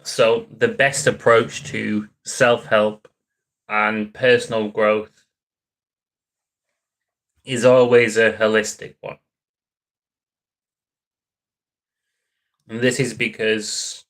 So, the best approach to self help and personal growth is always a holistic one. And this is because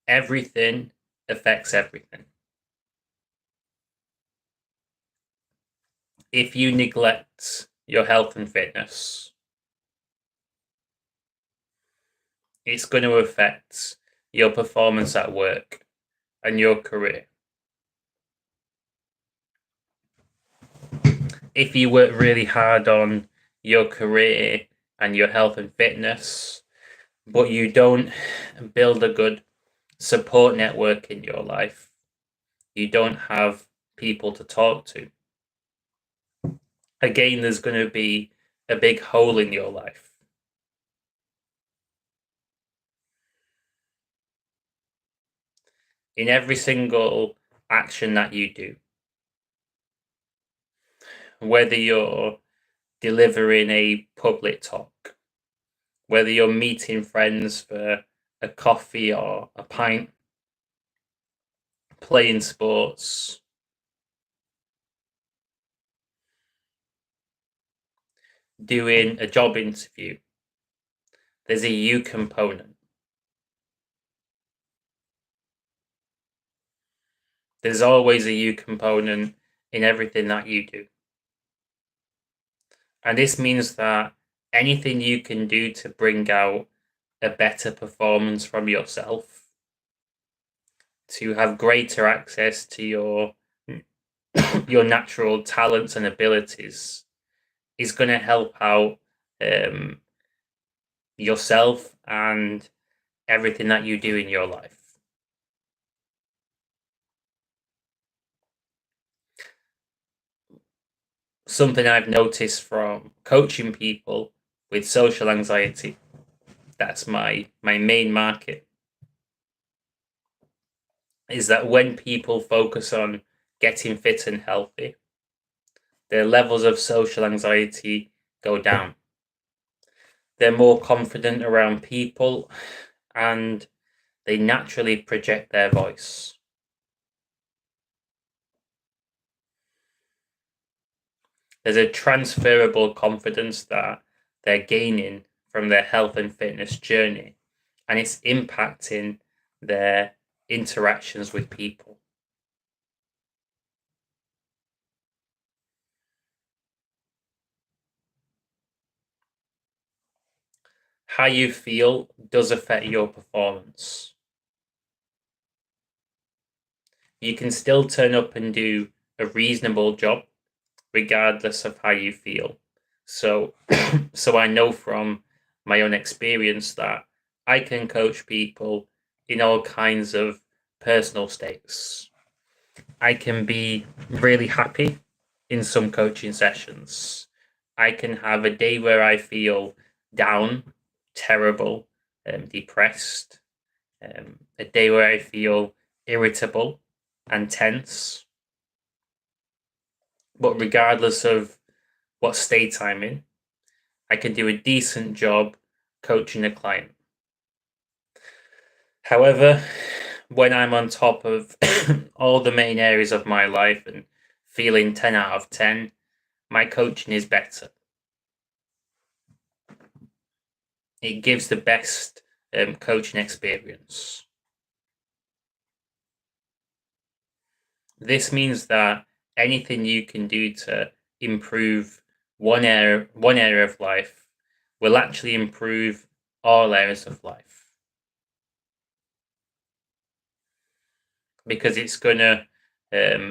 everything affects everything. If you neglect your health and fitness, it's going to affect your performance at work and your career. If you work really hard on your career and your health and fitness, but you don't build a good support network in your life, you don't have people to talk to, again, there's going to be a big hole in your life. In every single action that you do, whether you're delivering a public talk, whether you're meeting friends for a coffee or a pint, playing sports, doing a job interview, there's a you component. There's always a you component in everything that you do. And this means that anything you can do to bring out a better performance from yourself, to have greater access to your natural talents and abilities, is going to help out um, yourself and everything that you do in your life. Something I've noticed from coaching people with social anxiety, that's my main market, is that when people focus on getting fit and healthy, their levels of social anxiety go down. They're more confident around people and they naturally project their voice. There's a transferable confidence that they're gaining from their health and fitness journey, and it's impacting their interactions with people. How you feel does affect your performance. You can still turn up and do a reasonable job regardless of how you feel. So so I know from my own experience that I can coach people in all kinds of personal states. I can be really happy in some coaching sessions. I can have a day where I feel down, terrible, depressed, a day where I feel irritable and tense. But regardless of what state I'm in, I can do a decent job coaching a client. However, when I'm on top of all the main areas of my life and feeling 10 out of 10, my coaching is better. It gives the best coaching experience. This means that anything you can do to improve one area of life will actually improve all areas of life, because it's going to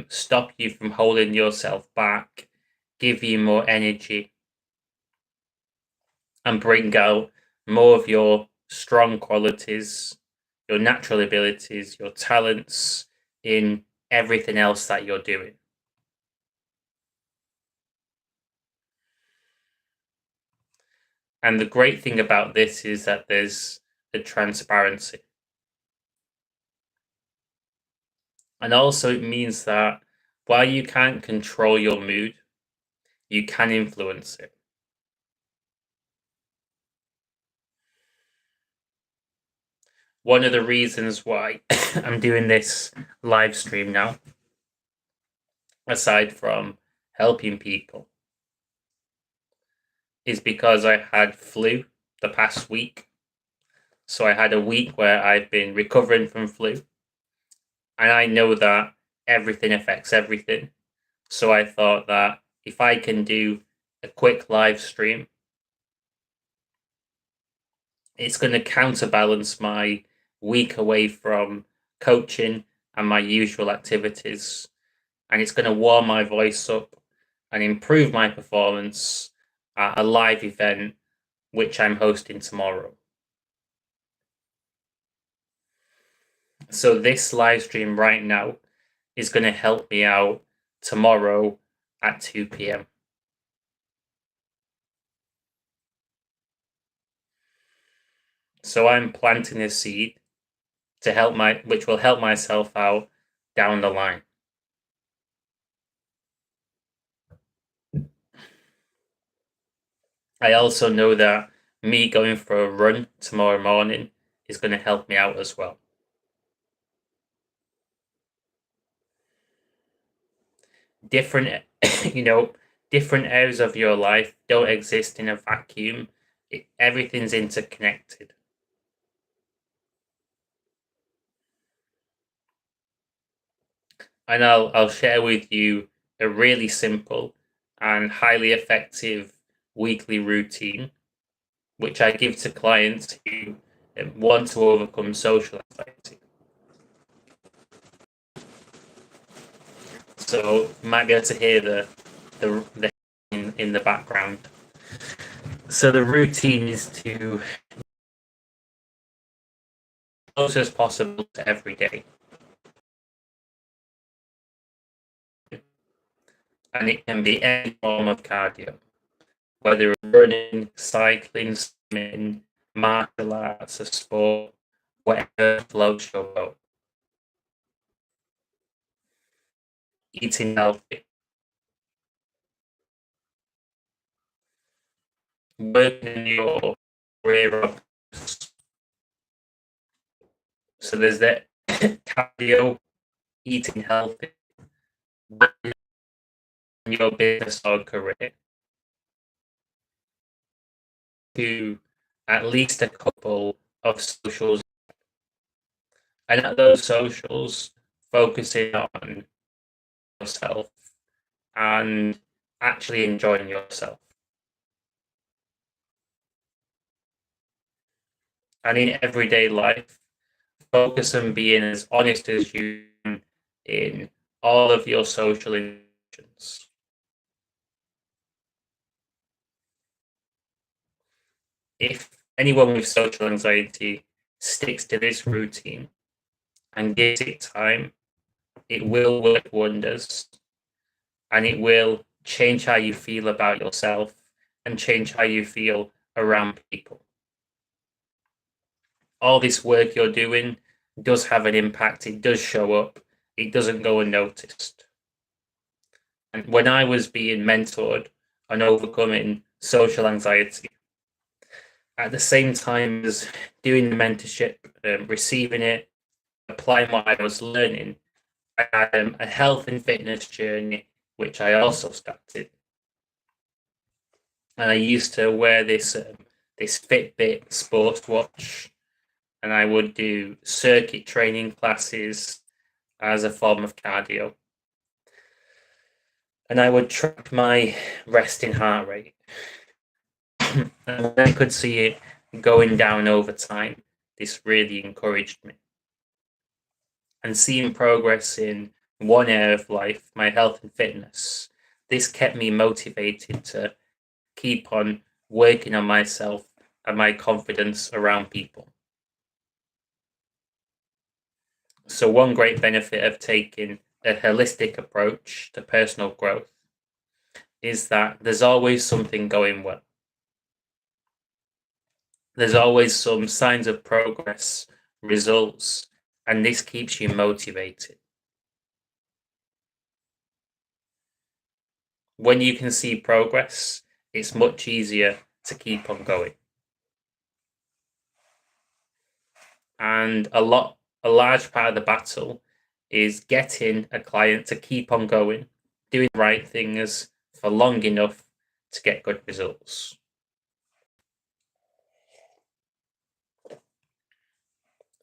stop you from holding yourself back, give you more energy, and bring out more of your strong qualities, your natural abilities, your talents in everything else that you're doing. And the great thing about this is that there's a transparency. And also, it means that while you can't control your mood, you can influence it. one of the reasons why I'm doing this live stream now, aside from helping people, is because I had flu the past week. So I had a week where I've been recovering from flu. And I know that everything affects everything. So I thought that if I can do a quick live stream, it's going to counterbalance my week away from coaching and my usual activities. And it's going to warm my voice up and improve my performance at a live event, which I'm hosting tomorrow. So this live stream right now is going to help me out tomorrow at 2 p.m. So I'm planting a seed to help which will help myself out down the line. I also know that me going for a run tomorrow morning is going to help me out as well. Different, different areas of your life don't exist in a vacuum. Everything's interconnected. And I'll share with you a really simple and highly effective weekly routine, which I give to clients who want to overcome social anxiety. So you might be able to hear the in the background. So the routine is to close as possible to every day. And it can be any form of cardio, whether running, cycling, swimming, martial arts, a sport, whatever floats your boat. Eating healthy, working in your rear office. So there's that cardio, eating healthy, working in your business or career, to at least a couple of socials, and at those socials, focusing on yourself and actually enjoying yourself. And in everyday life, focus on being as honest as you can in all of your social interactions. If anyone with social anxiety sticks to this routine and gives it time, it will work wonders, and it will change how you feel about yourself and change how you feel around people. All this work you're doing does have an impact. It does show up. It doesn't go unnoticed. And when I was being mentored on overcoming social anxiety, at the same time as doing the mentorship, receiving it, applying what I was learning, I had a health and fitness journey, which I also started. And I used to wear this Fitbit sports watch, and I would do circuit training classes as a form of cardio. And I would track my resting heart rate. And when I could see it going down over time, this really encouraged me. And seeing progress in one area of life, my health and fitness, this kept me motivated to keep on working on myself and my confidence around people. So one great benefit of taking a holistic approach to personal growth is that there's always something going well. There's always some signs of progress, results, and this keeps you motivated. When you can see progress, it's much easier to keep on going. And a large part of the battle is getting a client to keep on going, doing the right things for long enough to get good results.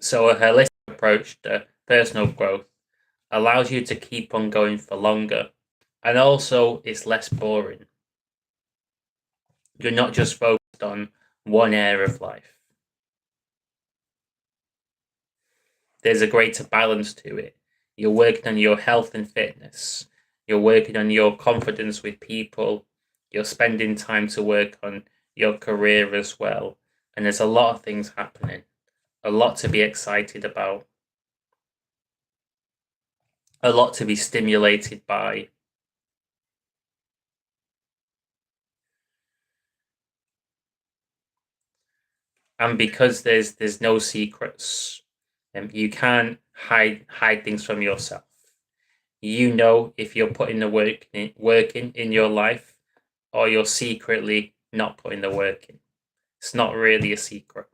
So a holistic approach to personal growth allows you to keep on going for longer, and also it's less boring. You're not just focused on one area of life. There's a greater balance to it. You're working on your health and fitness. You're working on your confidence with people. You're spending time to work on your career as well. And there's a lot of things happening, a lot to be excited about, a lot to be stimulated by. And because there's no secrets, you can't hide things from yourself. You know if you're putting the work in your life, or you're secretly not putting the work in. It's not really a secret.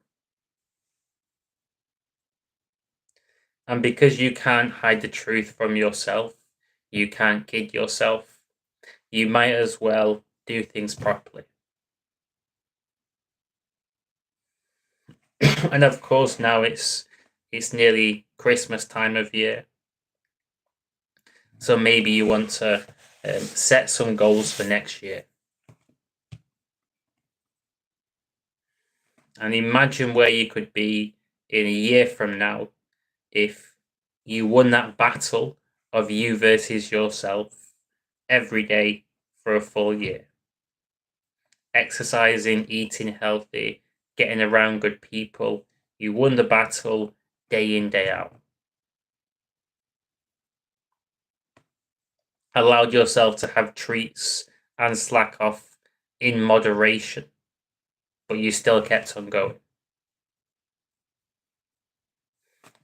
And because you can't hide the truth from yourself, you can't kid yourself, you might as well do things properly. And of course, now it's nearly Christmas time of year. So maybe you want to set some goals for next year. And imagine where you could be in a year from now if you won that battle of you versus yourself every day for a full year. Exercising, eating healthy, getting around good people. You won the battle day in, day out. Allowed yourself to have treats and slack off in moderation, but you still kept on going.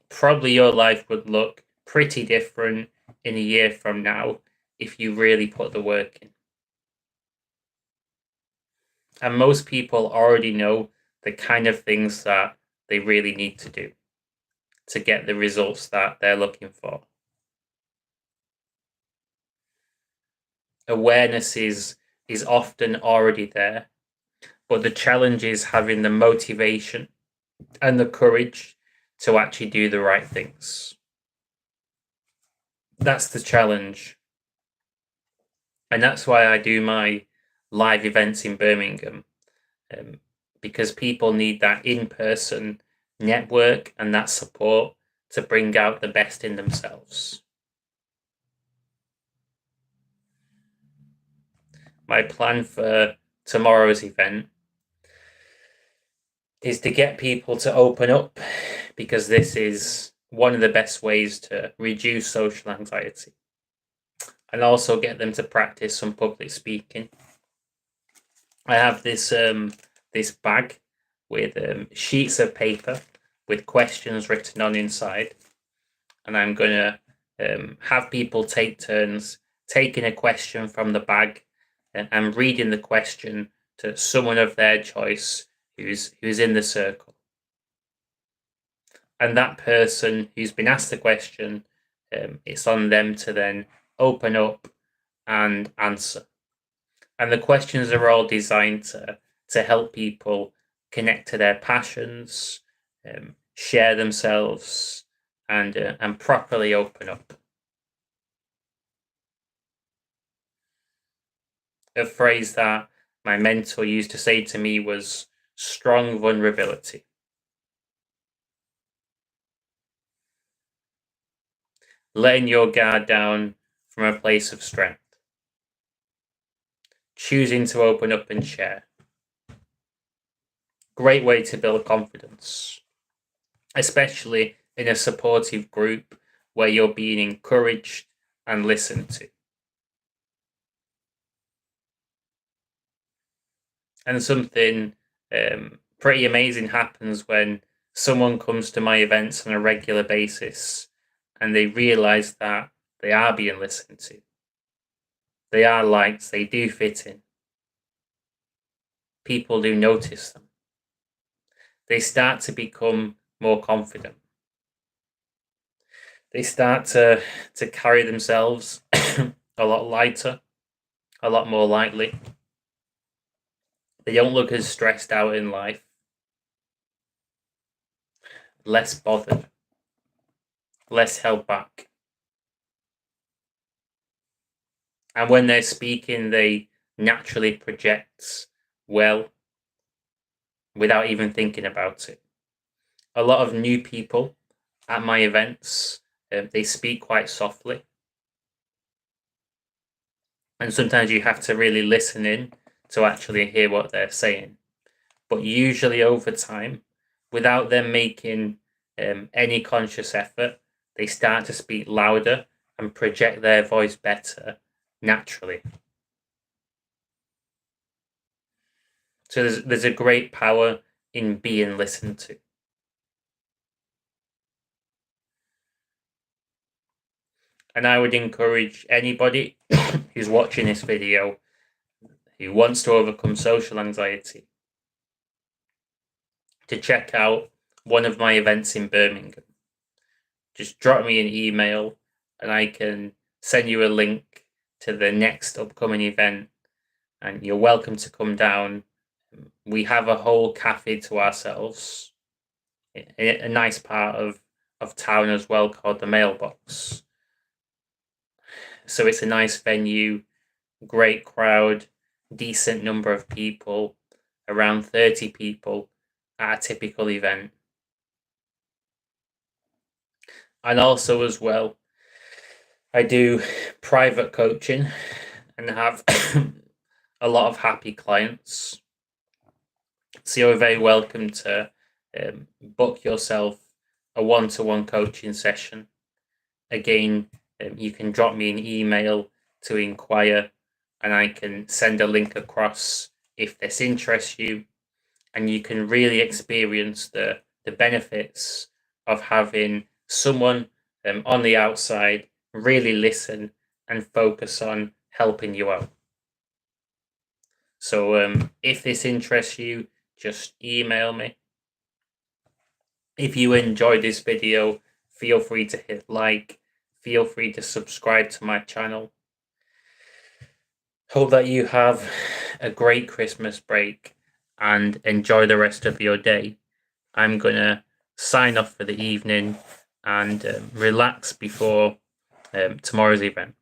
Probably your life would look pretty different in a year from now if you really put the work in. And most people already know the kind of things that they really need to do to get the results that they're looking for. Awareness is often already there, but the challenge is having the motivation and the courage to actually do the right things. That's the challenge. And that's why I do my live events in Birmingham, because people need that in-person network and that support to bring out the best in themselves. My plan for tomorrow's event is to get people to open up, because this is one of the best ways to reduce social anxiety, and also get them to practice some public speaking. I have this bag with sheets of paper with questions written on inside, and I'm gonna have people take turns taking a question from the bag and reading the question to someone of their choice who's in the circle. And that person who's been asked the question, it's on them to then open up and answer. And the questions are all designed to help people connect to their passions, share themselves, and properly open up. A phrase that my mentor used to say to me was strong vulnerability. Letting your guard down from a place of strength. Choosing to open up and share. Great way to build confidence, especially in a supportive group where you're being encouraged and listened to. And something pretty amazing happens when someone comes to my events on a regular basis and they realize that they are being listened to. They are liked, they do fit in. People do notice them. They start to become more confident. They start to carry themselves a lot lighter, a lot more lightly. They don't look as stressed out in life, less bothered, less held back. And when they're speaking, they naturally project well without even thinking about it. A lot of new people at my events, they speak quite softly. And sometimes you have to really listen in to actually hear what they're saying. But usually over time, without them making any conscious effort, they start to speak louder and project their voice better naturally. So there's a great power in being listened to. And I would encourage anybody who's watching this video who wants to overcome social anxiety to check out one of my events in Birmingham. Just drop me an email and I can send you a link to the next upcoming event, and you're welcome to come down. We have a whole cafe to ourselves, a nice part of town as well, called the Mailbox. So it's a nice venue, great crowd, decent number of people, around 30 people at a typical event. And also as well, I do private coaching and have a lot of happy clients. So you're very welcome to book yourself a one-to-one coaching session. Again, you can drop me an email to inquire and I can send a link across if this interests you, and you can really experience the benefits of having someone on the outside really listen and focus on helping you out. So if this interests you, just email me. If you enjoyed this video, feel free to hit like, feel free to subscribe to my channel. Hope that you have a great Christmas break and enjoy the rest of your day. I'm going to sign off for the evening and relax before tomorrow's event.